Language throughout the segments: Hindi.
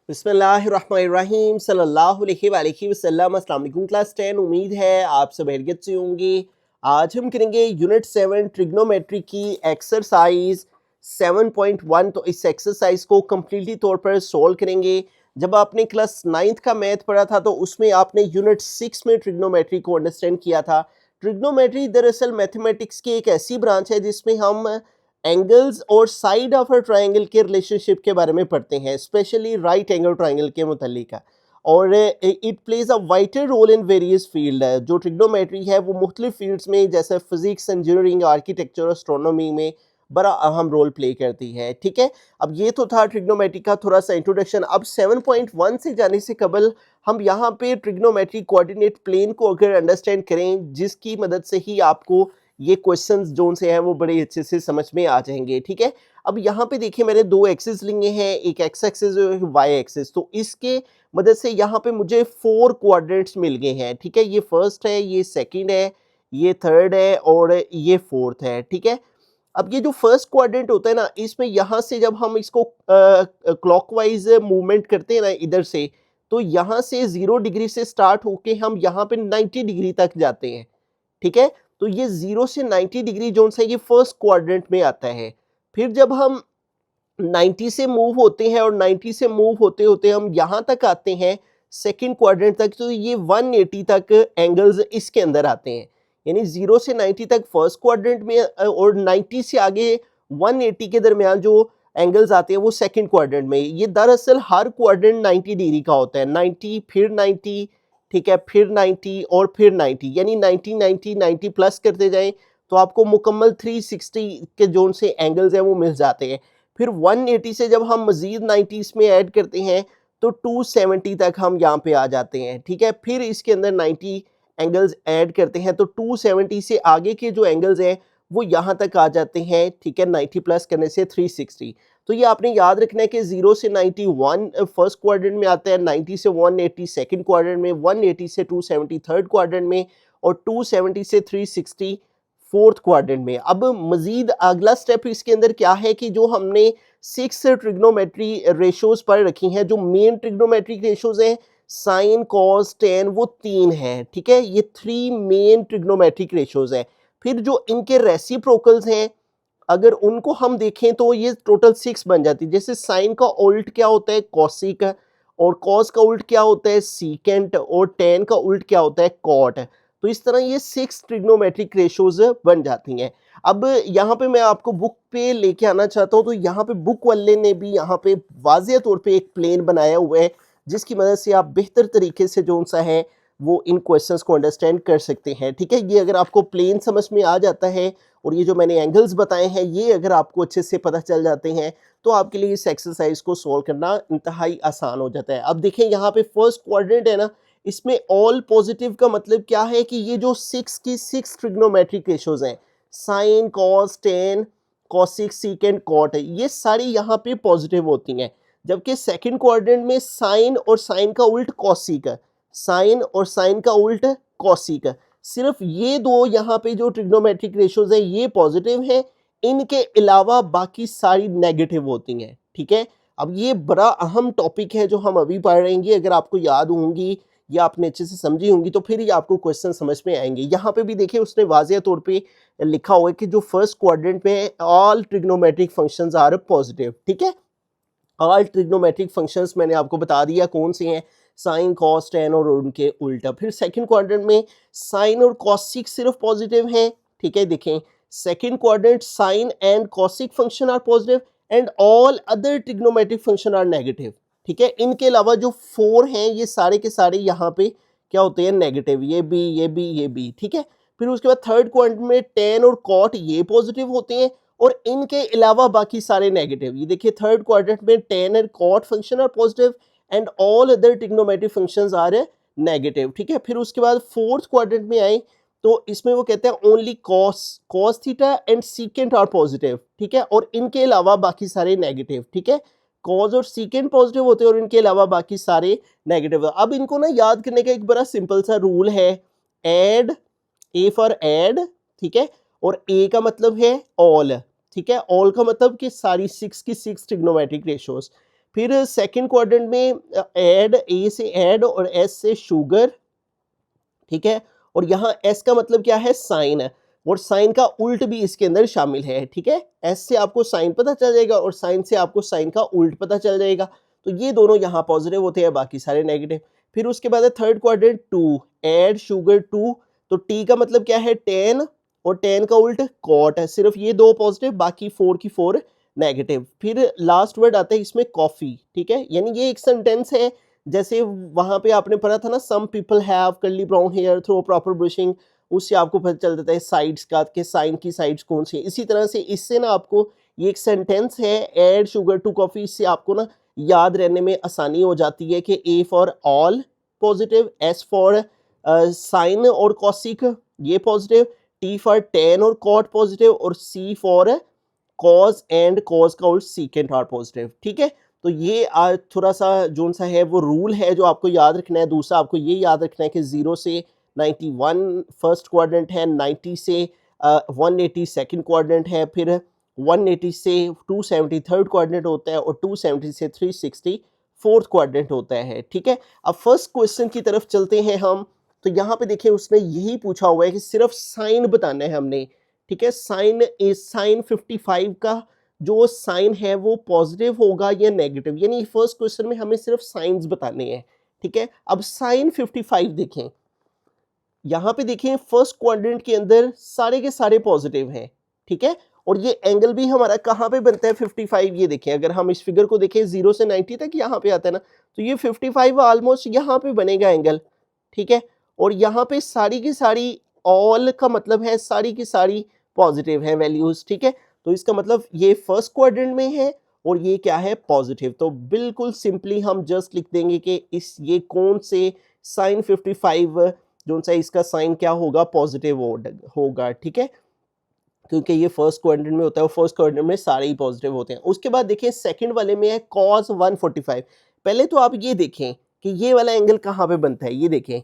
बिस्मिल्लाहिर्रहमानिर्रहीम सल्लल्लाहु अलैहि वसल्लम। अस्सलाम वालेकुम क्लास 10। उम्मीद है आप सब खैरियत से होंगे। आज हम करेंगे यूनिट 7 ट्रिग्नोमेट्री की एक्सरसाइज 7.1। तो इस एक्सरसाइज को कम्प्लीटली तौर पर सोल्व करेंगे। जब आपने क्लास 9th का मैथ पढ़ा था तो उसमें आपने यूनिट 6 में ट्रिग्नोमेट्री को अंडरस्टैंड किया था। ट्रिग्नोमेट्री दरअसल मैथमेटिक्स की एक ऐसी ब्रांच है जिसमें हम एंगल्स और साइड ऑफ अ ट्रायंगल के रिलेशनशिप के बारे में पढ़ते हैं, स्पेशली राइट एंगल ट्रायंगल के मुतालिक। और it plays a vital role in various field. जो ट्रिग्नोमेट्री है वो मुख्तलिफ फील्ड्स में जैसे फिजिक्स, इंजीनियरिंग, आर्किटेक्चर, एस्ट्रोनॉमी में बड़ा अहम रोल प्ले करती है। ठीक है, अब ये तो था ट्रिग्नोमेट्री का थोड़ा सा इंट्रोडक्शन। अब 7.1 से जाने से कबल हम यहाँ पे ट्रिग्नोमेट्री कोऑर्डिनेट प्लेन को अगर अंडरस्टैंड करें, जिसकी मदद से ही आपको ये क्वेश्चंस जो से हैं वो बड़े अच्छे से समझ में आ जाएंगे। ठीक है, अब यहाँ पे देखिए मैंने दो एक्सिस लिए हैं, एक एक्स एक्सिस और एक वाई एक्सिस। तो इसके मदद से यहाँ पे मुझे 4 क्वाड्रेंट्स मिल गए हैं। ठीक है, ये फर्स्ट है, ये सेकंड है, ये थर्ड है और ये फोर्थ है। ठीक है, अब ये जो फर्स्ट क्वाड्रेंट होता है ना, इसमें यहाँ से जब हम इसको क्लॉकवाइज मूवमेंट करते हैं ना इधर से, तो यहाँ से 0 डिग्री से स्टार्ट होके हम यहाँ पे 90 डिग्री तक जाते हैं। ठीक है, तो ये 0 से 90 डिग्री जोन से ये फर्स्ट क्वाड्रेंट में आता है। फिर जब हम 90 से मूव होते हैं और 90 से मूव होते होते हम यहाँ तक आते हैं सेकंड क्वाड्रेंट तक, तो ये 180 तक एंगल्स इसके अंदर आते हैं। यानी 0 से 90 तक फर्स्ट क्वाड्रेंट में और 90 से आगे 180 के दरमियान जो एंगल्स आते हैं वो सेकंड क्वाड्रेंट में। ये दरअसल हर क्वाड्रेंट 90 डिग्री का होता है। 90 फिर 90, ठीक है, फिर 90 और फिर 90, यानी 90 90 90 प्लस करते जाएं तो आपको मुकम्मल 360 के जोन से एंगल्स हैं वो मिल जाते हैं। फिर 180 से जब हम मजीद 90 इसमें ऐड करते हैं तो 270 तक हम यहाँ पे आ जाते हैं। ठीक है, फिर इसके अंदर 90 एंगल्स ऐड करते हैं तो 270 से आगे के जो एंगल्स हैं वो यहाँ तक आ जाते हैं। ठीक है, 90 प्लस करने से 360। तो ये आपने याद रखना है कि 0 से 91 फर्स्ट क्वाड्रेंट में आता है, 90 से 180 सेकंड क्वाड्रेंट में, 180 से 270 थर्ड क्वाड्रेंट में और 270 से 360 फोर्थ क्वाड्रेंट में। अब मजीद अगला स्टेप इसके अंदर क्या है कि जो हमने 6 ट्रिग्नोमेट्री रेशोज पर रखी हैं, जो मेन ट्रिग्नोमेट्रिक रेशोज हैं साइन, कॉस, टेन, वो 3 हैं। ठीक है, ये 3 मेन ट्रिग्नोमेट्रिक रेशोज हैं। फिर जो इनके रेसिप्रोकल्स हैं अगर उनको हम देखें तो ये टोटल 6 बन जाती है। जैसे साइन का उल्ट क्या होता है, कॉसिक, और कॉस का उल्ट क्या होता है, सीकेंट, और टेन का उल्ट क्या होता है, कॉट। तो इस तरह ये 6 ट्रिग्नोमेट्रिक रेशोज बन जाती हैं। अब यहाँ पे मैं आपको बुक पे लेके आना चाहता हूँ, तो यहाँ पे बुक वाले ने भी यहाँ पे वाज़ेह तौर पे एक प्लेन बनाया हुआ है जिसकी मदद से आप बेहतर तरीके से जो सा है वो इन क्वेश्चंस को अंडरस्टैंड कर सकते हैं। ठीक है, ये अगर आपको प्लेन समझ में आ जाता है और ये जो मैंने एंगल्स बताए हैं ये अगर आपको अच्छे से पता चल जाते हैं तो आपके लिए इस एक्सरसाइज को सोल्व करना इंतहाई आसान हो जाता है। अब देखें यहाँ पे फर्स्ट क्वाड्रेंट है ना, इसमें ऑल पॉजिटिव का मतलब क्या है कि ये जो 6 की 6 ट्रिग्नोमेट्रिक रेशोज हैं, sine, cos, tan, cosec, secant, cot, ये सारी यहाँ पे पॉजिटिव होती हैं। जबकि सेकंड क्वाड्रेंट में साइन और साइन का उल्ट कॉसिक, साइन और साइन का उल्ट कॉसिक, सिर्फ ये दो यहाँ पे जो ट्रिग्नोमेट्रिक रेशोज हैं ये पॉजिटिव हैं, इनके अलावा बाकी सारी नेगेटिव होती हैं। ठीक है, अब ये बड़ा अहम टॉपिक है जो हम अभी पढ़ रहेंगे। अगर आपको याद होंगी या आपने अच्छे से समझी होंगी तो फिर ही आपको क्वेश्चन समझ में आएंगे। यहाँ पे भी देखिए उसने वाज़ेह तौर पे लिखा हुआ है कि जो फर्स्ट क्वाड्रेंट में all trigonometric functions are positive. ठीक है, ऑल ट्रिग्नोमेट्रिक फंक्शंस मैंने आपको बता दिया कौन से हैं, साइन, कॉस, टेन और उनके उल्टा। फिर सेकंड क्वाड्रेंट में साइन और कॉसिक सिर्फ पॉजिटिव हैं। ठीक है, देखें second quadrant sine and cosec function are positive and all other trigonometric function are negative. ठीक है, इनके अलावा जो 4 हैं ये सारे के सारे यहाँ पे क्या होते हैं, नेगेटिव, ये भी ये भी ये भी। ठीक है, फिर उसके बाद थर्ड क्वाड्रेंट में टेन और कॉट ये पॉजिटिव होते हैं और इनके अलावा बाकी सारे नेगेटिव। ये देखिए थर्ड क्वाड्रेंट में tan and cot function are positive and all other trigonometric functions are negative. ठीक है, फिर उसके बाद फोर्थ क्वाड्रेंट में आए तो इसमें वो कहते हैं only cos theta and secant are positive. ठीक है, और इनके अलावा बाकी सारे नेगेटिव। ठीक है, कॉज और सीकेंट पॉजिटिव होते हैं और इनके अलावा बाकी सारे नेगेटिव। अब इनको ना याद करने का एक बड़ा सिंपल सा रूल है, एड, ए फॉर एड, ठीक है, और ए का मतलब है ऑल। ठीक है, ऑल का मतलब कि सारी 6 की 6 ट्रिग्नोमेट्रिक रेशोज। फिर सेकंड क्वाड्रेंट में ऐड, ए से ऐड और एस से शुगर, ठीक है। और यहाँ एस का मतलब क्या है, साइन है, और साइन का उल्ट भी इसके अंदर शामिल है, ठीक है। एस से आपको साइन पता चल जाएगा और साइन से आपको साइन का उल्ट पता चल जाएगा, तो ये दोनों यहाँ पॉजिटिव होते हैं, बाकी सारे नेगेटिव। फिर उसके बाद है third quadrant, to, add sugar to, तो टी का मतलब क्या है, 10, और 10 का उल्ट कॉट है, सिर्फ ये दो पॉजिटिव, बाकी 4 की 4 नेगेटिव। फिर लास्ट वर्ड आता है इसमें कॉफी, ठीक है। यानी ये एक सेंटेंस है, जैसे वहां पे आपने पढ़ा था ना, some people have curly brown hair through proper brushing, उससे आपको पता चल जाता है साइड्स का, के साइन की साइड्स कौन सी है। इसी तरह से इससे ना आपको, ये एक सेंटेंस है, ऐड शुगर टू कॉफी, इससे आपको ना याद रहने में आसानी हो जाती है कि A for all positive, S for sine और कॉसिक ये पॉजिटिव, टी फॉर टेन और कॉट पॉजिटिव, और C for cos and cos का उल्ट सीकेंट आर पॉजिटिव, ठीक है। तो ये थोड़ा सा जो सा है वो रूल है जो आपको याद रखना है। दूसरा आपको ये याद रखना है कि 0 से 91 फर्स्ट क्वाड्रेंट है, 90 से 180 सेकंड क्वाड्रेंट है, फिर 180 से 270 थर्ड क्वाड्रेंट होता है, और 270 से 360 फोर्थ क्वाड्रेंट होता है, ठीक है। अब फर्स्ट क्वेश्चन की तरफ चलते हैं हम। तो यहाँ पे देखिए उसने यही पूछा हुआ है कि सिर्फ साइन बताना है हमने, ठीक है। साइन इज साइन 55 का जो साइन है वो पॉजिटिव होगा या नेगेटिव, यानी फर्स्ट क्वेश्चन में हमें सिर्फ साइंस बताने हैं, ठीक है। अब साइन 55 देखें, यहाँ पे देखें फर्स्ट क्वाड्रेंट के अंदर सारे के सारे पॉजिटिव हैं, ठीक है। और ये एंगल भी हमारा कहाँ पे बनता है, 55, ये देखें अगर हम इस फिगर को देखें 0 से 90 तक यहाँ पे आता है ना, तो ये 55 ऑलमोस्ट यहाँ पे बनेगा एंगल, ठीक है। और यहाँ पे सारी की सारी, ऑल का मतलब है सारी की सारी पॉजिटिव है वैल्यूज, ठीक है। तो इसका मतलब ये फर्स्ट क्वाड्रेंट में है और ये क्या है, पॉजिटिव। तो बिल्कुल सिंपली हम जस्ट लिख देंगे कि इस ये कौन से साइन 55 जो सा इसका साइन क्या होगा, पॉजिटिव होगा, ठीक है, क्योंकि ये फर्स्ट क्वाड्रेंट में होता है और फर्स्ट क्वाड्रेंट में सारे ही पॉजिटिव होते हैं। उसके बाद देखिए सेकंड वाले में है cos 145। पहले तो आप ये देखें कि ये वाला एंगल कहाँ पे बनता है, ये देखें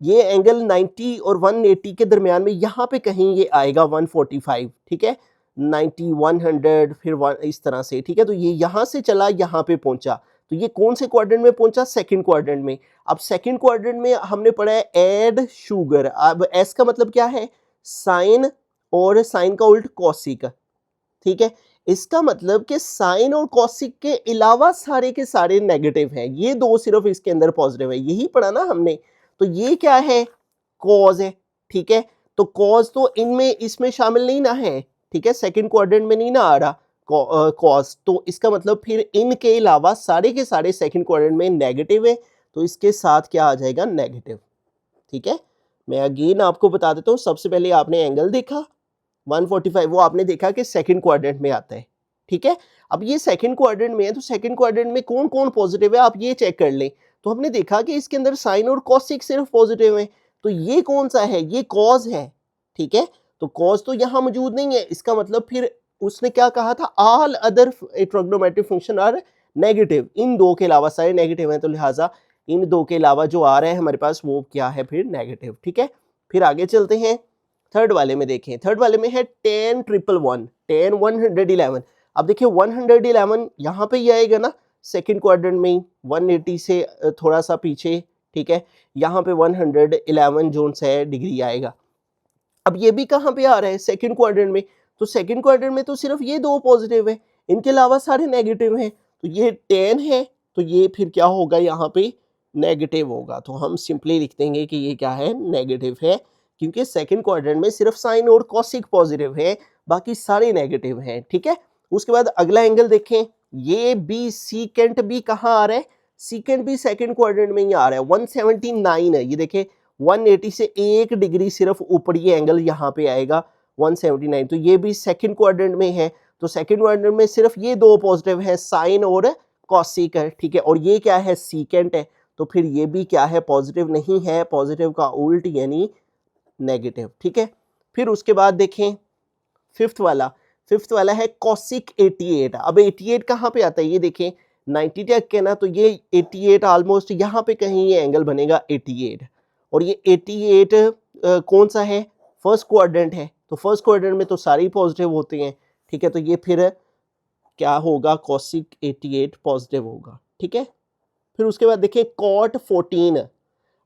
ये एंगल 90 और 180 के दरमियान में यहाँ पे कहीं ये आएगा 145, ठीक है, 90 100 फिर 1 इस तरह से, ठीक है। तो ये यहाँ से चला यहाँ पे पहुंचा, तो ये कौन से क्वाड्रेंट में पहुंचा, सेकंड क्वाड्रेंट में। अब सेकंड क्वाड्रेंट में हमने पढ़ा है ऐड शुगर, अब एस का मतलब क्या है, साइन, और साइन का उल्ट कॉसिक, ठीक है। इसका मतलब कि साइन और कॉसिक के अलावा सारे के सारे नेगेटिव हैं, ये दो सिर्फ इसके अंदर पॉजिटिव है, यही पढ़ा ना हमने। तो ये क्या है, कॉज है, ठीक है। तो कॉज तो इनमें इसमें शामिल नहीं ना है, ठीक है, सेकंड क्वाड्रेंट में नहीं ना आ रहा कॉज, तो इसका मतलब फिर इनके अलावा सारे के सारे सेकंड क्वाड्रेंट में नेगेटिव है, तो इसके साथ क्या आ जाएगा, नेगेटिव, ठीक है। मैं अगेन आपको बता देता हूँ, सबसे पहले आपने एंगल देखा 145, वो आपने देखा कि सेकंड क्वाड्रेंट में आता है, ठीक है। अब ये सेकंड क्वाड्रेंट में है, तो सेकंड क्वाड्रेंट में कौन कौन पॉजिटिव है आप ये चेक कर लें। तो हमने देखा कि इसके अंदर साइन और कॉसिक सिर्फ पॉजिटिव है, तो ये कौन सा है, ये कॉज है, ठीक है। तो कॉज तो यहाँ मौजूद नहीं है, इसका मतलब फिर उसने क्या कहा था, all other trigonometric function are negative, इन दो के अलावा सारे नेगेटिव हैं, तो लिहाजा इन दो के अलावा जो आ रहा है हमारे पास वो क्या है, फिर नेगेटिव, ठीक है। फिर आगे चलते हैं, थर्ड वाले में देखें, थर्ड वाले में है 10 111 10 111। अब देखिए 111 यहाँ पे ही आएगा ना, सेकंड क्वाड्रेंट में 180 से थोड़ा सा पीछे, ठीक है, यहाँ पे 111 जोन है डिग्री आएगा। अब ये भी कहाँ पे आ रहा है, सेकंड क्वाड्रेंट में, तो सेकंड क्वाड्रेंट में तो सिर्फ ये दो पॉजिटिव है, इनके अलावा सारे नेगेटिव हैं, तो ये 10 है, तो ये फिर क्या होगा, यहाँ पे नेगेटिव होगा। तो हम सिंपली लिख देंगे कि ये क्या है, नेगेटिव है, क्योंकि सेकंड क्वाड्रेंट में सिर्फ साइन और कॉसिक पॉजिटिव है, बाकी सारे नेगेटिव हैं, ठीक है। उसके बाद अगला एंगल देखें, ये बी सीकेंट भी कहाँ आ रहा है, सीकेंट भी सेकंड क्वाड्रेंट में ही आ रहा है, 179 है, ये देखें 180 से 1 डिग्री सिर्फ ऊपरी एंगल यहाँ पे आएगा 179, तो ये भी सेकंड क्वाड्रेंट में है। तो सेकंड क्वाड्रेंट में सिर्फ ये दो पॉजिटिव है, साइन और कॉसिक है, ठीक है, और ये क्या है, सीकेंट है, तो फिर ये भी क्या है, पॉजिटिव नहीं है, पॉजिटिव का उल्ट यानी नेगेटिव, ठीक है। फिर उसके बाद देखें फिफ्थ वाला है कॉसिक 88। अब 88 कहाँ पे आता है, ये देखें 90 तक के ना, तो ये 88 ऑलमोस्ट यहाँ पे कहीं ये एंगल बनेगा 88, और ये 88 कौन सा है, फर्स्ट क्वाड्रेंट है, तो फर्स्ट क्वाड्रेंट में तो सारे ही पॉजिटिव होते हैं, ठीक है। तो ये फिर क्या होगा, कॉसिक 88 पॉजिटिव होगा, ठीक है। फिर उसके बाद देखिए कॉट 14,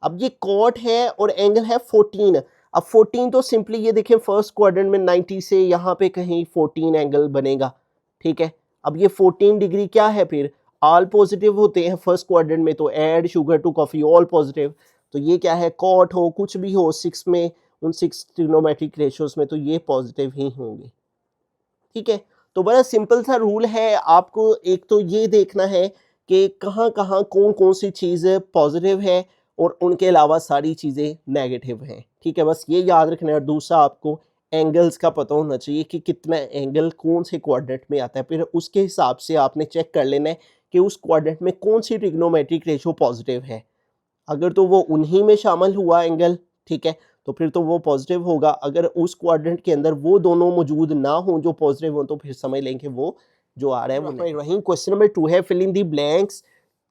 अब ये कॉट है और एंगल है 14। अब 14 तो सिंपली ये देखिए फर्स्ट क्वाड्रेंट में 90 से यहाँ पे कहीं 14 एंगल बनेगा, ठीक है। अब ये 14 डिग्री क्या है, फिर ऑल पॉजिटिव होते हैं फर्स्ट क्वाड्रेंट में, तो add sugar to coffee all positive, तो ये क्या है, कॉट हो कुछ भी हो 6 में, उन 6 ट्रिग्नोमेट्रिक रेशियोज में, तो ये पॉजिटिव ही होंगे, ठीक है। तो बड़ा सिंपल सा रूल है, आपको एक तो ये देखना है कि कहाँ कहाँ कौन कौन सी चीज़ पॉजिटिव है और उनके अलावा सारी चीज़ें नेगेटिव हैं, ठीक है। बस ये याद रखना है। और दूसरा आपको एंगल्स का पता होना चाहिए कि कितना एंगल कौन से क्वाड्रेंट में आता है, फिर उसके हिसाब से आपने चेक कर लेना है कि उस क्वाड्रेंट में कौन सी ट्रिग्नोमेट्रिक रेशो पॉजिटिव है। अगर तो वो उन्हीं में शामिल हुआ एंगल, ठीक है, तो फिर तो वो पॉजिटिव होगा। अगर उस क्वाड्रेंट के अंदर वो दोनों मौजूद ना हो जो पॉजिटिव हो, तो फिर समझ लें कि वो जो आ रहा है वो नहीं। क्वेश्चन नंबर 2 है, fill in the blanks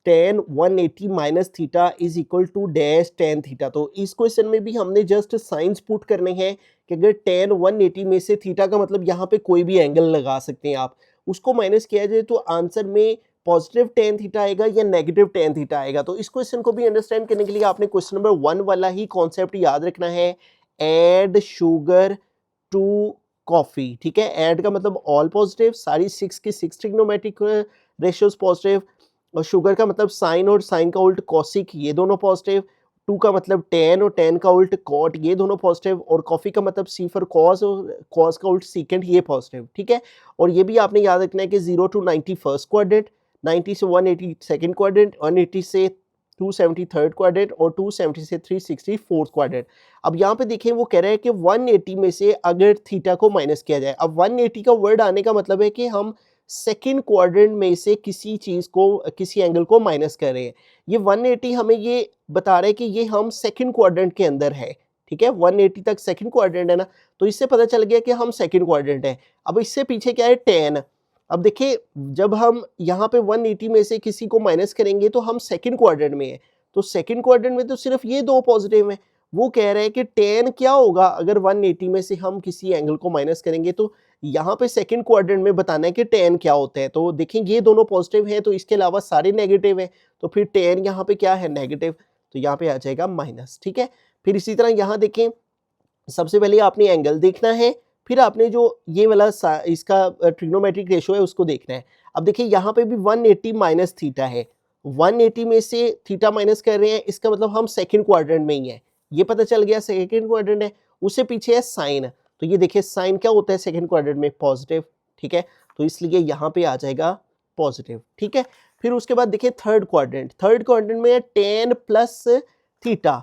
tan 180 minus theta is equal to dash tan theta. तो इस क्वेश्चन में भी हमने जस्ट साइंस पुट करने हैं कि अगर tan 180 में से थीटा का मतलब यहाँ पे कोई भी एंगल लगा सकते हैं आप, उसको माइनस किया जाए तो आंसर में पॉजिटिव tan थीटा आएगा या नेगेटिव tan थीटा आएगा। तो इस क्वेश्चन को भी अंडरस्टैंड करने के लिए आपने क्वेश्चन नंबर 1 वाला ही कॉन्सेप्ट याद रखना है, ऐड शुगर टू कॉफी, ठीक है। ऐड का मतलब ऑल पॉजिटिव, सारी 6 की 6 ट्रिग्नोमेट्रिक रेशियोज पॉजिटिव, और शुगर का मतलब साइन और साइन का उल्ट कॉसिक, ये दोनों पॉजिटिव, 2 का मतलब tan और tan का उल्ट कॉट, ये दोनों पॉजिटिव, और कॉफी का मतलब सी फॉर कॉस और कॉस का उल्ट सीकेंट, ये पॉजिटिव, ठीक है। और ये भी आपने याद रखना है कि 0 to 90 फर्स्ट क्वाड्रेंट, 90 से 180 सेकंड क्वाड्रेंट, 180 से 270 थर्ड क्वाड्रेंट और 270 से 360 फोर्थ क्वाड्रेंट। अब यहाँ पे देखें वो कह रहा है कि 180 में से अगर थीटा को माइनस किया जाए, अब 180 का वर्ड आने का मतलब है कि हम सेकंड क्वाड्रेंट में से किसी चीज़ को, किसी एंगल को माइनस कर रहे हैं। ये 180 हमें ये बता रहा है कि ये हम सेकंड क्वाड्रेंट के अंदर है, ठीक है। 180 तक सेकंड क्वाड्रेंट है ना, तो इससे पता चल गया कि हम सेकंड क्वाड्रेंट है। अब इससे पीछे क्या है, tan। अब देखिए जब हम यहाँ पे 180 में से किसी को माइनस करेंगे तो हम सेकंड क्वाड्रेंट में है, तो सेकंड क्वाड्रेंट में तो सिर्फ ये दो पॉजिटिव हैं। वो कह रहे हैं कि tan क्या होगा अगर 180 में से हम किसी एंगल को माइनस करेंगे, तो यहाँ पे सेकंड क्वाड्रेंट में बताना है कि tan क्या होता है। तो देखें ये दोनों पॉजिटिव हैं, तो इसके अलावा सारे नेगेटिव हैं, तो फिर tan यहाँ पे क्या है, नेगेटिव, तो यहाँ पे आ जाएगा माइनस, ठीक है। फिर इसी तरह यहाँ देखें, सबसे पहले आपने एंगल देखना है, फिर आपने जो ये वाला इसका ट्रिग्नोमेट्रिक रेशो है उसको देखना है। अब देखिए यहाँ पे भी 180 माइनस थीटा है, 180 में से थीटा माइनस कर रहे हैं, इसका मतलब हम सेकंड क्वाड्रेंट में ही है, ये पता चल गया सेकंड क्वाड्रेंट है। उससे पीछे है साइन, तो ये देखिए साइन क्या होता है सेकंड क्वाड्रेंट में, पॉजिटिव, ठीक है, तो इसलिए यहाँ पे आ जाएगा पॉजिटिव, ठीक है। फिर उसके बाद देखिए थर्ड क्वाड्रेंट में है tan plus theta,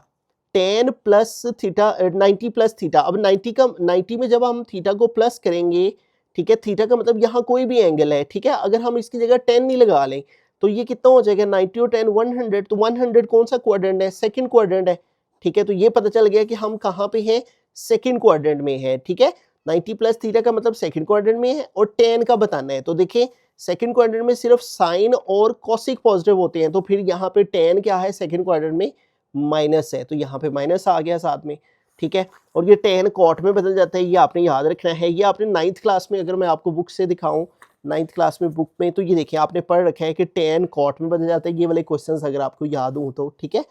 tan plus theta 90 plus theta. अब 90 में जब हम थीटा को प्लस करेंगे, ठीक है, थीटा का मतलब यहाँ कोई भी एंगल है, ठीक है, अगर हम इसकी जगह 10 नहीं लगा लें तो ये कितना हो जाएगा, 90 और 10 100, तो 100 कौन सा क्वाड्रेंट है, सेकंड क्वाड्रेंट है, ठीक है। तो ये पता चल गया कि हम कहाँ पे हैं, सेकंड क्वाड्रेंट में है, ठीक है। 90 प्लस थीटा का मतलब सेकंड क्वाड्रेंट में है, और 10 का बताना है, तो देखिए सेकंड क्वाड्रेंट में सिर्फ साइन और कॉसिक पॉजिटिव होते हैं, तो फिर यहाँ पे 10 क्या है सेकंड क्वाड्रेंट में, माइनस है, तो यहाँ पे माइनस आ गया साथ में, ठीक है। और ये tan कॉट में बदल जाता है, ये आपने याद रखना है। ये आपने 9th क्लास में, अगर मैं आपको बुक से दिखाऊं 9th क्लास में बुक में, तो ये देखिए आपने पढ़ रखा है कि tan कॉट में बदल जाता है, ये वाले क्वेश्चंस अगर आपको याद हो तो, ठीक है।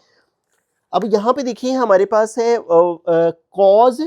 अब यहाँ पे देखिए हमारे पास है कॉज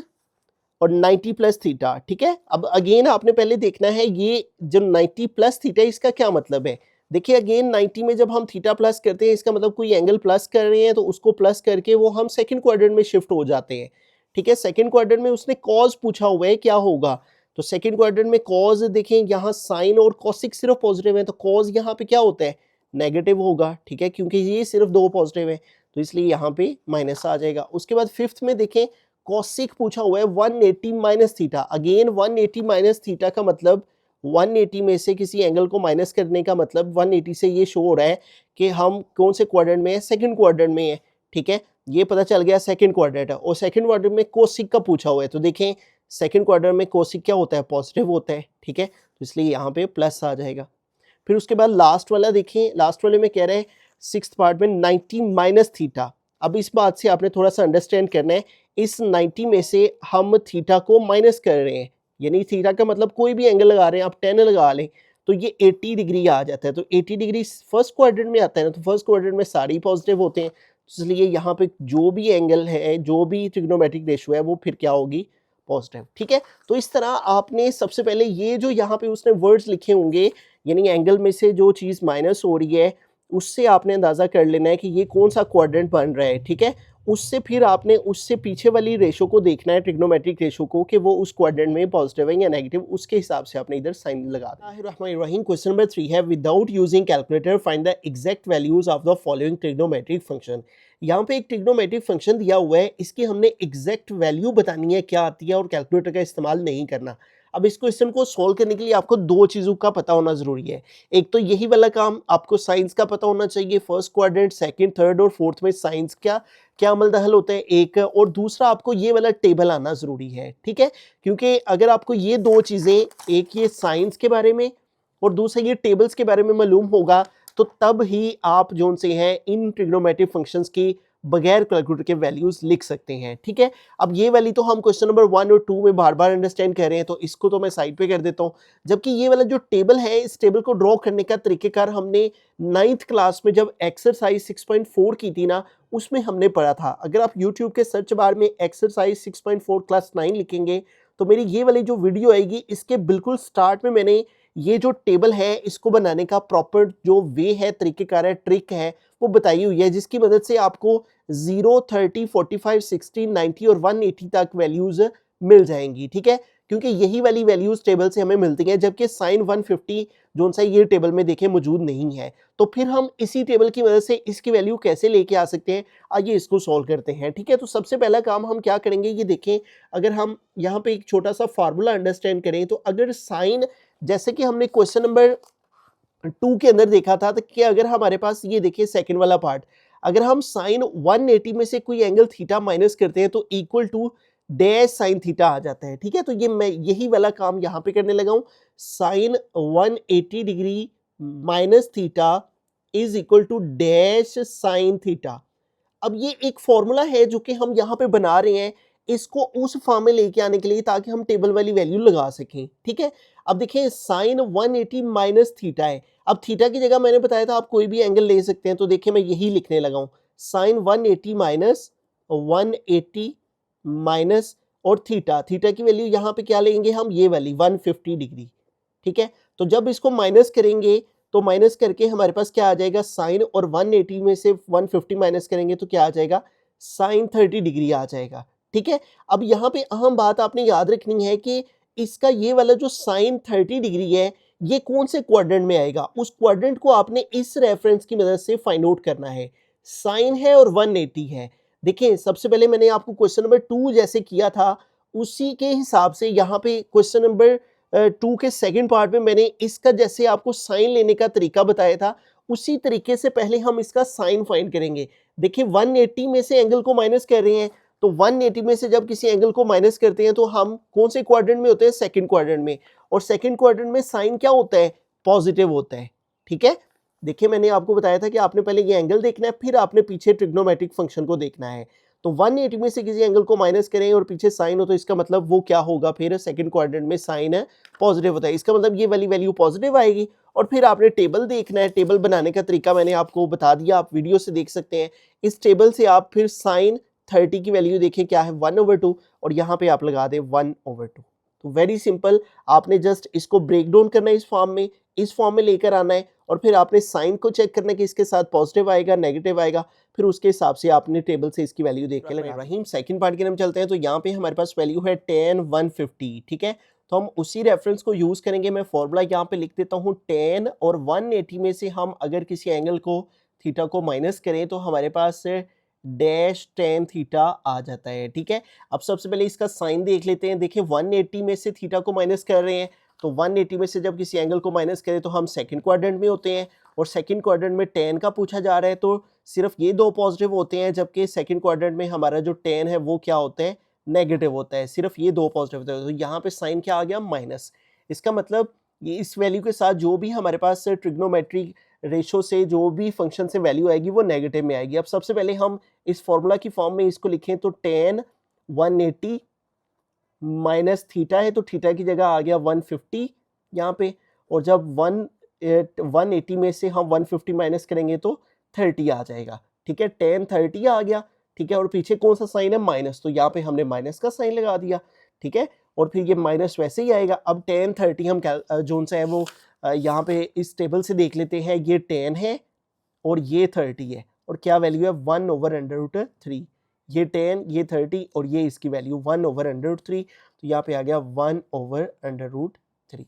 और 90 प्लस थीटा, ठीक है। अब अगेन आपने पहले देखना है ये जो 90 प्लस थीटा इसका क्या मतलब है। देखिए अगेन 90 में जब हम थीटा प्लस करते हैं, इसका मतलब कोई एंगल प्लस कर रहे हैं, तो उसको प्लस करके वो हम सेकंड क्वाड्रेंट में शिफ्ट हो जाते हैं, ठीक है। सेकंड क्वाड्रेंट में उसने कॉज पूछा हुआ है क्या होगा, तो सेकंड क्वाड्रेंट में कॉज देखें यहाँ साइन और कॉसिक सिर्फ पॉजिटिव है, तो कॉज यहाँ पे क्या होता है, नेगेटिव होगा, ठीक है, क्योंकि ये सिर्फ दो पॉजिटिव है, तो इसलिए यहाँ पे माइनस आ जाएगा। उसके बाद फिफ्थ में देखें कॉसिक पूछा हुआ है 180 minus theta, again 180 minus theta का मतलब 180 में से किसी एंगल को माइनस करने का मतलब 180 से ये शो हो रहा है कि हम कौन से क्वाड्रेंट में है, सेकंड क्वाड्रेंट में है, ठीक है। ये पता चल गया सेकंड क्वाड्रेंट है, और सेकंड क्वाड्रेंट में कोसिक का पूछा हुआ है, तो देखें सेकंड क्वाड्रेंट में कोसिक क्या होता है, पॉजिटिव होता है, ठीक है, तो इसलिए यहाँ पे प्लस आ जाएगा। फिर उसके बाद लास्ट वाला देखें, लास्ट वाले में कह रहे हैं 6th पार्ट में 90 माइनस थीटा। अब इस बात से आपने थोड़ा सा अंडरस्टैंड करना है, इस 90 में से हम थीटा को माइनस कर रहे हैं, यानी थीटा का मतलब कोई भी एंगल लगा रहे हैं, आप 10 लगा लें, तो ये 80 डिग्री आ जाता है। तो 80 डिग्री फर्स्ट क्वाड्रेंट में आता है ना, तो फर्स्ट क्वाड्रेंट में सारे पॉजिटिव होते हैं, इसलिए यहाँ पे जो भी एंगल है, जो भी ट्रिग्नोमेट्रिक रेशियो है, वो फिर क्या होगी, पॉजिटिव। ठीक है, तो इस तरह आपने सबसे पहले ये जो यहाँ पे उसने वर्ड्स लिखे होंगे, यानी एंगल में से जो चीज़ माइनस हो रही है उससे आपने अंदाज़ा कर लेना है कि ये कौन सा क्वाड्रेंट बन रहा है। ठीक है, उससे फिर आपने उससे पीछे वाली रेशो को देखना है, ट्रिग्नोमेट्रिक रेशो को, कि वो उस क्वाड्रेंट में पॉजिटिव है या नेगेटिव, उसके हिसाब से आपने इधर साइन लगा देना। क्वेश्चन नंबर 3 है, without using calculator find the exact values of the following trigonometric function. यहाँ पे एक ट्रिग्नोमेट्रिक फंक्शन दिया हुआ है, इसकी हमने एग्जैक्ट वैल्यू बतानी है क्या आती है, और कैलकुलेटर का इस्तेमाल नहीं करना। अब इस क्वेश्चन को सोल्व करने के लिए आपको दो चीज़ों का पता होना ज़रूरी है। एक तो यही वाला काम आपको साइंस का पता होना चाहिए, फर्स्ट क्वाड्रेंट, सेकंड, थर्ड और फोर्थ में साइंस क्या क्या अमल दखल होता है एक, और दूसरा आपको ये वाला टेबल आना ज़रूरी है। ठीक है, क्योंकि अगर आपको ये दो चीज़ें, एक ये साइंस के बारे में और दूसरा ये टेबल्स के बारे में मालूम होगा, तो तब ही आप जो से हैं इन ट्रिग्नोमेट्रिक फंक्शंस की बगैर कैलकुलेटर के वैल्यूज लिख सकते हैं। ठीक है, अब ये वाली तो हम क्वेश्चन नंबर 1 और 2 में बार बार अंडरस्टैंड कर रहे हैं, तो इसको तो मैं साइड पे कर देता हूँ। जबकि ये वाला जो टेबल है, इस टेबल को ड्रॉ करने का तरीकेकार हमने 9th क्लास में जब एक्सरसाइज 6.4 की थी ना, उसमें हमने पढ़ा था। अगर आप यूट्यूब के सर्च बार में एक्सरसाइज 6.4 क्लास 9 लिखेंगे तो मेरी ये वाली जो वीडियो आएगी, इसके बिल्कुल स्टार्ट में मैंने ये जो टेबल है इसको बनाने का प्रॉपर जो वे है, तरीकेकार है, ट्रिक है, वो बताई हुई है, जिसकी मदद से आपको 0, 30, 45, 60, 90 और 180 तक वैल्यूज मिल जाएंगी। ठीक है, क्योंकि यही वाली वैल्यूज टेबल से हमें मिलती हैं, जबकि साइन 150 जो सा ये टेबल में देखें मौजूद नहीं है। तो फिर हम इसी टेबल की मदद से इसकी वैल्यू कैसे लेके आ सकते हैं, आइए इसको सॉल्व करते हैं। ठीक है, तो सबसे पहला काम हम क्या करेंगे, ये देखें, अगर हम यहाँ पे एक छोटा सा फार्मूला अंडरस्टैंड करें, तो अगर साइन, जैसे कि हमने क्वेश्चन नंबर 2 के अंदर देखा था, तो कि अगर हमारे पास ये देखिए सेकंड वाला पार्ट, अगर हम साइन 180 में से कोई एंगल थीटा माइनस करते हैं तो equal to dash sine theta आ जाता है। ठीक है, तो ये मैं यही वाला काम यहाँ पे करने लगा हूँ, sine 180 degree minus theta is equal to dash sine theta. अब ये एक फॉर्मूला है जो कि हम यहाँ पे बना रहे हैं, इसको उस फॉर्म में लेके आने के लिए, ताकि हम टेबल वाली वैल्यू लगा सकें। ठीक है, अब देखिए साइन 180 माइनस थीटा है। अब थीटा की जगह मैंने बताया था आप कोई भी एंगल ले सकते हैं, तो देखिए मैं यही लिखने लगा हूँ, साइन 180 माइनस 180 माइनस और थीटा, थीटा की वैल्यू यहाँ पे क्या लेंगे हम, ये वाली 150 डिग्री। ठीक है, तो जब इसको माइनस करेंगे तो माइनस करके हमारे पास क्या आ जाएगा, साइन, और 180 में से 150 माइनस करेंगे तो क्या आ जाएगा, साइन 30 डिग्री आ जाएगा। ठीक है, अब यहाँ पे अहम बात आपने याद रखनी है कि इसका ये वाला जो साइन 30 डिग्री है, ये कौन से क्वाड्रेंट में आएगा, उस क्वाड्रेंट को आपने इस रेफरेंस की मदद से फाइंड आउट करना है। साइन है और 180 है। देखिए सबसे पहले मैंने आपको क्वेश्चन नंबर 2 जैसे किया था, उसी के हिसाब से यहाँ पे क्वेश्चन नंबर 2 के सेकंड पार्ट में मैंने इसका जैसे आपको साइन लेने का तरीका बताया था, उसी तरीके से पहले हम इसका साइन फाइंड करेंगे। देखिए 180 में से एंगल को माइनस कर रहे हैं, तो 180 में से जब किसी एंगल को माइनस करते हैं तो हम कौन से क्वाड्रेंट में होते हैं, सेकंड क्वाड्रेंट में, और सेकंड क्वाड्रेंट में साइन क्या होता है, पॉजिटिव होता है। ठीक है, देखिए मैंने आपको बताया था कि आपने पहले ये एंगल देखना है, फिर आपने पीछे ट्रिग्नोमेट्रिक फंक्शन को देखना है। तो 180 में से किसी एंगल को माइनस करें और पीछे साइन हो, तो इसका मतलब वो क्या होगा, फिर सेकंड क्वाड्रेंट में साइन है, पॉजिटिव होता है, इसका मतलब ये वाली वैल्यू पॉजिटिव आएगी। और फिर आपने टेबल देखना है, टेबल बनाने का तरीका मैंने आपको बता दिया, आप वीडियो से देख सकते हैं। इस टेबल से आप फिर साइन 30 की वैल्यू देखें क्या है, 1/2, और यहाँ पे आप लगा दें 1/2। तो वेरी सिंपल, आपने जस्ट इसको ब्रेक डाउन करना है, इस फॉर्म में लेकर आना है, और फिर आपने साइन को चेक करना है कि इसके साथ पॉजिटिव आएगा, नेगेटिव आएगा, फिर उसके हिसाब से आपने टेबल से इसकी वैल्यू देख के लगा। रहीम सेकंड पार्ट की तरफ चलते हैं, तो यहाँ पे हमारे पास वैल्यू है tan 150। ठीक है, तो हम उसी रेफरेंस को यूज करेंगे। मैं फॉर्मूला यहाँ पे लिख देता हूँ, tan और 180 में से हम अगर किसी एंगल को, थीटा को माइनस करें, तो हमारे पास डैश tan थीटा आ जाता है। ठीक है, अब सबसे पहले इसका साइन देख लेते हैं। देखिए 180 में से थीटा को माइनस कर रहे हैं, तो 180 में से जब किसी एंगल को माइनस करें तो हम सेकंड क्वाड्रेंट में होते हैं, और सेकंड क्वाड्रेंट में tan का पूछा जा रहा है, तो सिर्फ ये दो पॉजिटिव होते हैं, जबकि सेकंड क्वाड्रेंट में हमारा जो tan है वो क्या होता है, नेगेटिव होता है, सिर्फ ये दो पॉजिटिव होते हैं। तो यहाँ पे साइन क्या आ गया, माइनस। इसका मतलब ये इस वैल्यू के साथ जो भी हमारे पास ट्रिग्नोमेट्रिक रेशो से जो भी फंक्शन से वैल्यू आएगी वो नेगेटिव में आएगी। अब सबसे पहले हम इस फॉर्मूला की फॉर्म में इसको लिखें, तो tan 180 माइनस थीटा है, तो थीटा की जगह आ गया 150 यहाँ पे, और जब 180 में से हम 150 माइनस करेंगे तो 30 आ जाएगा, ठीक है। टेन 30 आ गया, ठीक है। और पीछे कौन सा साइन है, माइनस, तो यहाँ पे हमने माइनस का साइन लगा दिया, ठीक है। और फिर ये माइनस वैसे ही आएगा। अब टेन 30 हम जो सा है वो यहाँ पे इस टेबल से देख लेते हैं। ये 10 है और ये 30 है, और क्या वैल्यू है, 1/√3। ये 10, ये 30 और ये इसकी वैल्यू 1/√3, तो यहाँ पे आ गया 1/√3।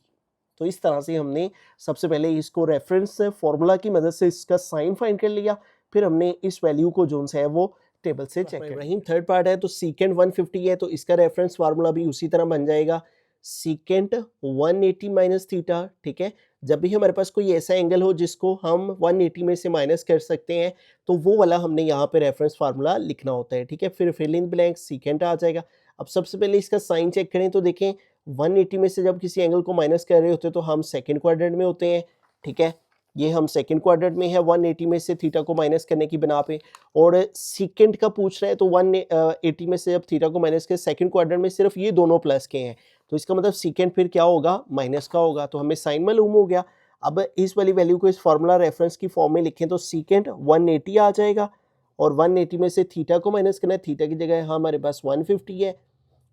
तो इस तरह से हमने सबसे पहले इसको रेफरेंस फार्मूला की मदद से इसका साइन फाइंड कर लिया, फिर हमने इस वैल्यू को जो है वो टेबल से चेक कर रही। थर्ड पार्ट है, तो सीकेंट 150 है, तो इसका रेफरेंस फार्मूला भी उसी तरह बन जाएगा, सीकेंट 180 माइनस थीटा, ठीक है। जब भी हमारे पास कोई ऐसा एंगल हो जिसको हम 180 में से माइनस कर सकते हैं, तो वो वाला हमने यहाँ पे रेफरेंस फार्मूला लिखना होता है, ठीक है। फिर फिल इन ब्लैंक सीकेंट आ जाएगा। अब सबसे पहले इसका साइन चेक करें, तो देखें 180 में से जब किसी एंगल को माइनस कर रहे होते हैं तो हम सेकंड क्वाड्रेंट में होते हैं, ठीक है। ये हम सेकंड क्वाड्रेंट में है 180 में से थीटा को माइनस करने की बिना पे, और सीकेंट का पूछ रहे हैं, तो 180 में से जब थीटा को माइनस कर सेकंड क्वाड्रेंट में सिर्फ ये दोनों प्लस के हैं, तो इसका मतलब सीकेंट फिर क्या होगा, माइनस का होगा, तो हमें साइन मालूम हो गया। अब इस वाली वैल्यू को इस फार्मूला रेफरेंस की फॉर्म में लिखें, तो सीकेंट 180 आ जाएगा, और 180 में से थीटा को माइनस करना है, थीटा की जगह हमारे पास 150 है,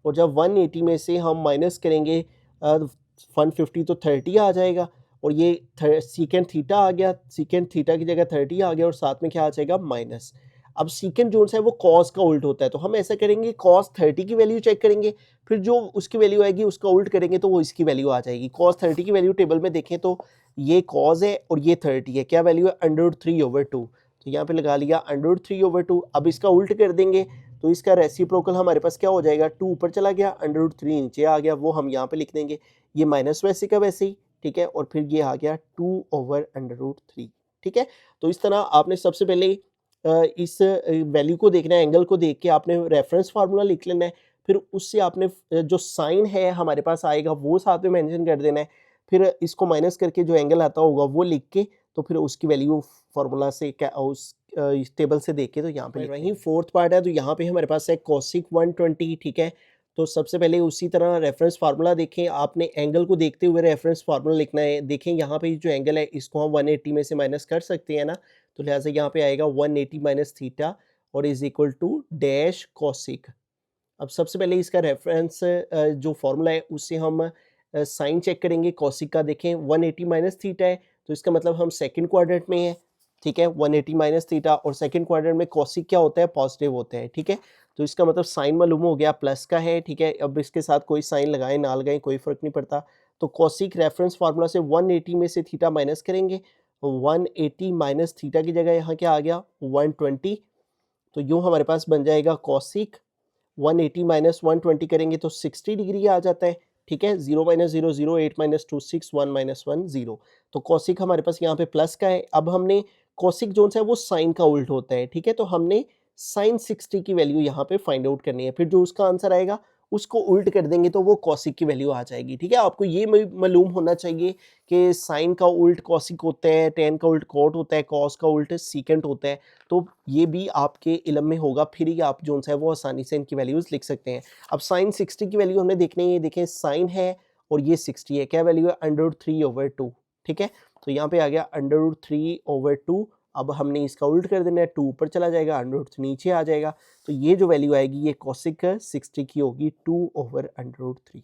और जब 180 में से हम माइनस करेंगे 150 तो 30 आ जाएगा, और ये सीकेंट थीटा आ गया, सीकेंट थीटा की जगह 30 आ गया, और साथ में क्या आ जाएगा, माइनस। अब सीकेंट जो है वो कॉस का उल्ट होता है, तो हम ऐसा करेंगे, कॉस 30 की वैल्यू चेक करेंगे, फिर जो उसकी वैल्यू आएगी उसका उल्ट करेंगे तो वो इसकी वैल्यू आ जाएगी। कॉस 30 की वैल्यू टेबल में देखें तो ये कॉस है और ये 30 है, क्या वैल्यू है, √3/2, तो यहाँ पे लगा लिया √3/2। अब इसका उल्ट कर देंगे तो इसका रेसिप्रोकल हमारे पास क्या हो जाएगा, 2 ऊपर चला गया, √3 नीचे आ गया, वो हम यहाँ पे लिख देंगे, ये माइनस वैसे का वैसे ही, ठीक है। और फिर ये आ गया 2/√3, ठीक है। तो इस तरह आपने सबसे पहले इस वैल्यू को देखना है, एंगल को देख के आपने रेफरेंस फार्मूला लिख लेना है, फिर उससे आपने जो साइन है हमारे पास आएगा वो साथ में मेंशन कर देना है, फिर इसको माइनस करके जो एंगल आता होगा वो लिख के, तो फिर उसकी वैल्यू फार्मूला से क्या उस इस टेबल से देख के तो यहाँ पे वहीं फोर्थ पार्ट है, तो यहाँ पे हमारे पास है कोसिक 120, ठीक है। तो सबसे पहले उसी तरह रेफरेंस फार्मूला देखें, आपने एंगल को देखते हुए रेफरेंस फार्मूला लिखना है। देखें यहाँ पे जो एंगल है इसको हम 180 में से माइनस कर सकते हैं ना, तो लिहाजा यहाँ पे आएगा 180 माइनस थीटा और इज इक्वल टू डैश कोसिक। अब सबसे पहले इसका रेफरेंस जो फार्मूला है उससे हम साइन चेक करेंगे कोसिक का। देखें 180 माइनस थीटा है, तो इसका मतलब हम सेकंड क्वाड्रेंट में है, ठीक है। 180 माइनस थीटा, और सेकंड क्वाड्रेंट में कोसिक क्या होता है, पॉजिटिव होता है, ठीक है। तो इसका मतलब साइन मालूम हो गया, प्लस का है, ठीक है। अब इसके साथ कोई साइन लगाएं ना लगाएं कोई फर्क नहीं पड़ता। तो कोसिक रेफरेंस फार्मूला से 180 में से थीटा माइनस करेंगे, 180 माइनस थीटा की जगह यहाँ क्या आ गया, 120, तो यूँ हमारे पास बन जाएगा कोसिक 180 माइनस 120 करेंगे तो 60 डिग्री आ जाता है, ठीक है। 0 माइनस 0 0, 8 माइनस 2 6, 1 माइनस 1 0, तो कोसिक हमारे पास यहाँ पे प्लस का है। अब हमने कोसिक जो है वो साइन का उल्ट होता है, ठीक है। तो हमने साइन 60 की वैल्यू यहाँ पे फाइंड आउट करनी है, फिर जो उसका आंसर आएगा उसको उल्ट कर देंगे तो वो कोसिक की वैल्यू आ जाएगी, ठीक है। आपको ये मालूम होना चाहिए कि साइन का उल्ट कोसिक होता है, टेन का उल्ट कोट होता है, कॉस का उल्ट सीकेंट होता है, तो ये भी आपके इल्म में होगा, फिर ही आप जो है वो आसानी से इनकी वैल्यूज़ लिख सकते हैं। अब साइन 60 की वैल्यू हमने देखनी है, देखें साइन है और ये 60 है, क्या वैल्यू है, √3/2, ठीक है। तो यहाँ पे आ गया √3/2। अब हमने इसका उल्ट कर देना है, 2 ऊपर चला जाएगा, √3 नीचे आ जाएगा, तो ये जो वैल्यू आएगी ये कोसिक 60 की होगी 2/√3।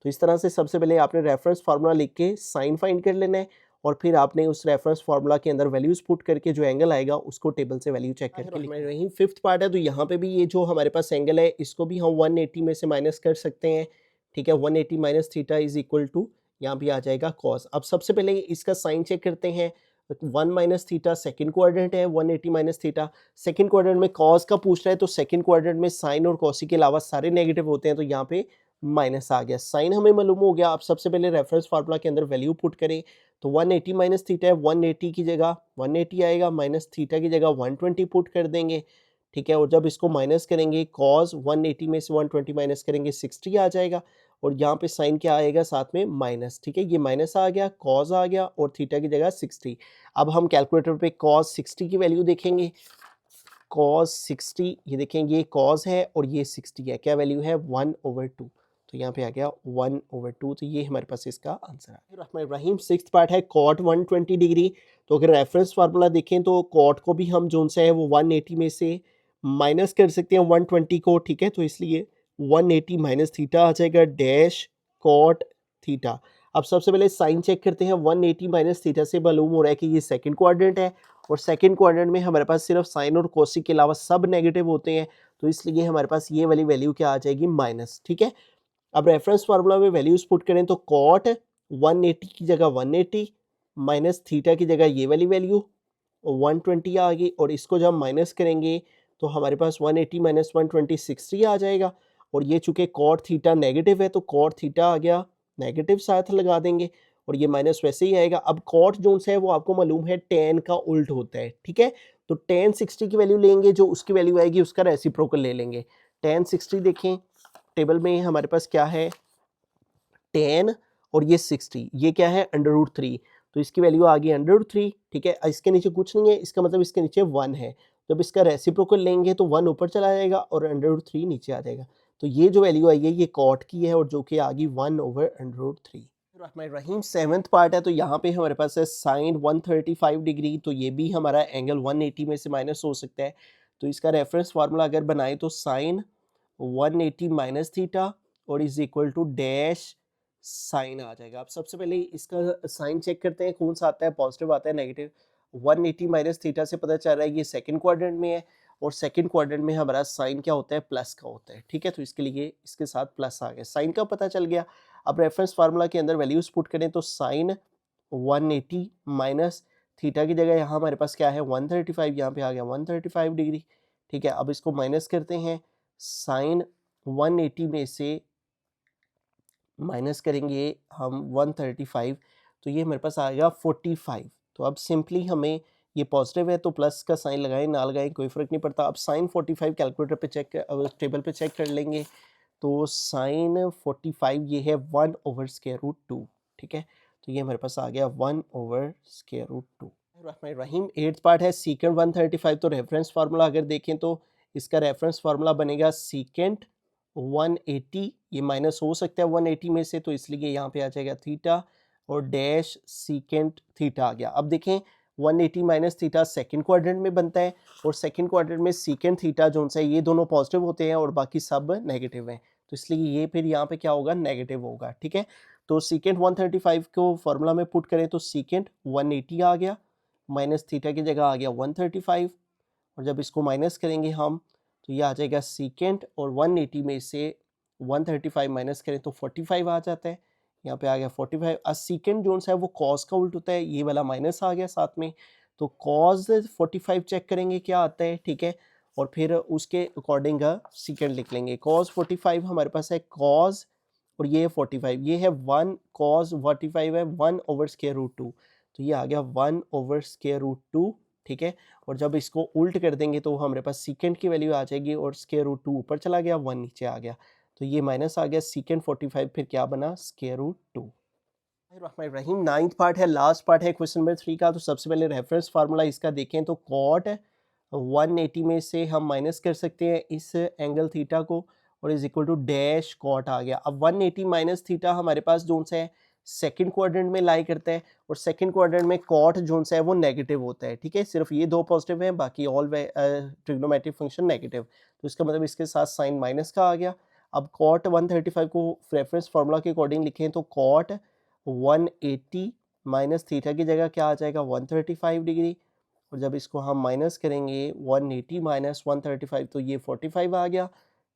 तो इस तरह से सबसे पहले आपने रेफरेंस फार्मूला लिख के साइन फाइंड कर लेना है, और फिर आपने उस रेफरेंस फार्मूला के अंदर वैल्यूज पुट करके जो एंगल आएगा उसको टेबल से वैल्यू चेक करके लिखना है। वहीं फिफ्थ पार्ट है, तो यहाँ पे भी ये जो हमारे पास एंगल है इसको भी हम 180 में से माइनस कर सकते हैं, ठीक है। 180 minus theta is equal to, यहाँ भी आ जाएगा कॉस। अब सबसे पहले इसका साइन चेक करते हैं, 1 माइनस थीटा सेकेंड क्वाड्रेंट है, 180 माइनस थीटा सेकेंड क्वाड्रेंट में कॉस का पूछ रहा है, तो सेकेंड क्वाड्रेंट में साइन और कॉसी के अलावा सारे नेगेटिव होते हैं, तो यहाँ पे माइनस आ गया। साइन हमें मालूम हो गया। आप सबसे पहले रेफरेंस फार्मूला के अंदर वैल्यू पुट करें, तो 180 माइनस थीटा है, 180 की जगह 180 आएगा, माइनस थीटा की जगह 120 पुट कर देंगे, ठीक है। और जब इसको माइनस करेंगे कॉस 180 में से 120 माइनस करेंगे 60 आ जाएगा, और यहाँ पे साइन क्या आएगा साथ में माइनस, ठीक है। ये माइनस आ गया, कॉस आ गया, और थीटा की जगह 60। अब हम कैलकुलेटर पे कॉस 60 की वैल्यू देखेंगे, कॉस 60, ये देखें ये कॉस है और ये 60 है, क्या वैल्यू है, 1/2। तो यहाँ पे आ गया 1/2, तो ये हमारे पास इसका आंसर आ गया। रहमान रहीम, सिक्स्थ पार्ट है कॉट 120 डिग्री। तो अगर रेफरेंस फार्मूला देखें तो कॉट को भी हम जो सा है वो 180 में से माइनस कर सकते हैं 120 को, ठीक है। तो इसलिए 180 माइनस थीटा आ जाएगा डैश कॉट थीटा। अब सबसे पहले साइन चेक करते हैं। 180 माइनस थीटा से मालूम हो रहा है कि ये सेकंड क्वाड्रेंट है, और सेकंड क्वाड्रेंट में हमारे पास सिर्फ साइन और कोसिक के अलावा सब नेगेटिव होते हैं, तो इसलिए हमारे पास ये वाली वैल्यू क्या आ जाएगी, माइनस, ठीक है। अब रेफरेंस फार्मूला में वैल्यूज पुट करें तो कॉट 180 की जगह 180 माइनस थीटा की जगह ये वाली वैल्यू 120 आ गई, और इसको जब माइनस करेंगे तो हमारे पास 180 माइनस 120 60 आ जाएगा। और ये चूंकि कॉट थीटा नेगेटिव है तो कॉट थीटा आ गया नेगेटिव, साथ लगा देंगे, और ये माइनस वैसे ही आएगा। अब कॉट जो है वो आपको मालूम है टेन का उल्ट होता है, ठीक है। तो टेन 60 की वैल्यू लेंगे, जो उसकी वैल्यू आएगी उसका रेसिप्रोकल ले लेंगे। टेन 60 देखें टेबल में हमारे पास क्या है, 10 और ये 60, ये क्या है √3, तो इसकी वैल्यू आ गई √3, ठीक है। इसके नीचे कुछ नहीं है, इसका मतलब इसके नीचे 1 है। जब इसका रेसिप्रोकल लेंगे तो 1 ऊपर चला जाएगा और √3 नीचे आ जाएगा। तो ये जो वैल्यू आई है ये कॉट की है, और जो कि आ गई 1/√3। रहीम, सेवंथ पार्ट है। तो यहाँ पे हमारे पास है साइन 135 डिग्री। तो ये भी हमारा एंगल 180 में से माइनस हो सकता है। तो इसका रेफरेंस फार्मूला अगर बनाए तो साइन 180 माइनस थीटा और is equal to dash sine आ जाएगा। अब सबसे पहले इसका साइन चेक करते हैं, कौन सा आता है, पॉजिटिव आता है नेगेटिव। 180 माइनस थीटा से पता चल रहा है ये सेकंड क्वाड्रेंट में है, और सेकंड क्वाड्रेंट में हमारा साइन क्या होता है, प्लस का होता है, ठीक है। तो इसके लिए इसके साथ प्लस आ गया, साइन का पता चल गया। अब रेफरेंस फार्मूला के अंदर वैल्यूज पुट करें तो साइन 180 माइनस थीटा की जगह यहाँ हमारे पास क्या है 135, यहाँ पे आ गया 135 डिग्री, ठीक है। अब इसको माइनस करते हैं, साइन 180 में से माइनस करेंगे हम 135, तो ये हमारे पास आएगा 45। तो अब सिंपली हमें ये पॉजिटिव है तो प्लस का साइन लगाएं ना लगाएं कोई फ़र्क नहीं पड़ता। अब साइन 45 कैलकुलेटर पे चेक टेबल पे चेक कर लेंगे, तो साइन 45 ये है 1/√2, ठीक है। तो ये हमारे पास आ गया 1/√2। रहीम, एट्थ पार्ट है सीकेंट 135। तो रेफरेंस फार्मूला अगर देखें तो इसका रेफरेंस फार्मूला बनेगा सीकेंट 180, ये माइनस हो सकता है 180 में से, तो इसलिए यहाँ पे आ जाएगा थीटा और डैश सीकेंट थीटा आ गया। अब देखें 180 माइनस थीटा सेकंड क्वाड्रेंट में बनता है, और सेकंड क्वाड्रेंट में सीकेंट थीटा जो है ये दोनों पॉजिटिव होते हैं और बाकी सब नेगेटिव हैं, तो इसलिए ये फिर यहाँ पे क्या होगा, नेगेटिव होगा, ठीक है। तो सीकेंट 135 को फॉर्मूला में पुट करें तो सीकेंट 180 आ गया, माइनस थीटा की जगह आ गया 135, और जब इसको माइनस करेंगे हम तो ये आ जाएगा सीकेंट, और 180 में से 135 माइनस करें तो 45 आ जाता है, यहाँ पे आ गया 45। अब सीकेंट जो है वो कॉस का उल्ट होता है, ये वाला माइनस आ गया साथ में, तो कॉस 45 चेक करेंगे क्या आता है, ठीक है। और फिर उसके अकॉर्डिंग सीकेंट लिख लेंगे। कॉस 45 हमारे पास है कॉस, और ये 45, ये है 1 कॉस 45 है 1/√2, तो ये आ गया 1/√2, ठीक है। और जब इसको उल्ट कर देंगे तो हमारे पास सीकेंट की वैल्यू आ जाएगी, और √2 ऊपर चला गया 1 नीचे आ गया, तो ये माइनस आ गया सीकेंट 45, फिर क्या बना √2। रहीम, नाइन्थ पार्ट है, लास्ट पार्ट है क्वेश्चन नंबर 3 का। तो सबसे पहले रेफरेंस फार्मूला इसका देखें तो कॉट 180 में से हम माइनस कर सकते हैं इस एंगल थीटा को, और is equal to dash cot आ गया। अब 180 माइनस थीटा हमारे पास जो है सेकंड क्वाड्रेंट में लाई करता है, और सेकंड क्वाड्रेंट में कॉट जो है वो नेगेटिव होता है, ठीक है। सिर्फ ये दो पॉजिटिव हैं, बाकी ऑल ट्रिग्नोमेट्रिक फंक्शन नेगेटिव, तो इसका मतलब इसके साथ साइन माइनस का आ गया। अब कॉट 135 को रेफरेंस फार्मूला के अकॉर्डिंग लिखें तो कॉट 180 माइनस थीटा की जगह क्या आ जाएगा 135 डिग्री, और जब इसको हम माइनस करेंगे 180 माइनस 135 तो ये 45 आ गया,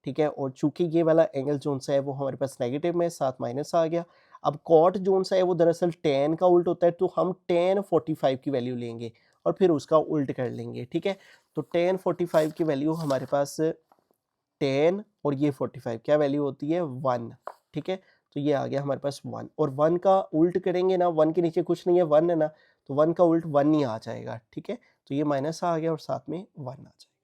ठीक है। और चूंकि ये वाला एंगल जोन सा है वो हमारे पास नेगेटिव में साथ माइनस आ गया। अब कॉट जोन सा है वो दरअसल tan का उल्ट होता है, तो हम tan 45 की वैल्यू लेंगे और फिर उसका उल्ट कर लेंगे, ठीक है। तो tan 45 की वैल्यू हमारे पास 10 और ये 45 क्या वैल्यू होती है 1, ठीक है। तो ये आ गया हमारे पास 1, और 1 का उल्ट करेंगे ना, 1 के नीचे कुछ नहीं है 1 है ना, तो 1 का उल्ट 1 ही आ जाएगा, ठीक है। तो ये माइनस आ गया और साथ में 1 आ जाएगा।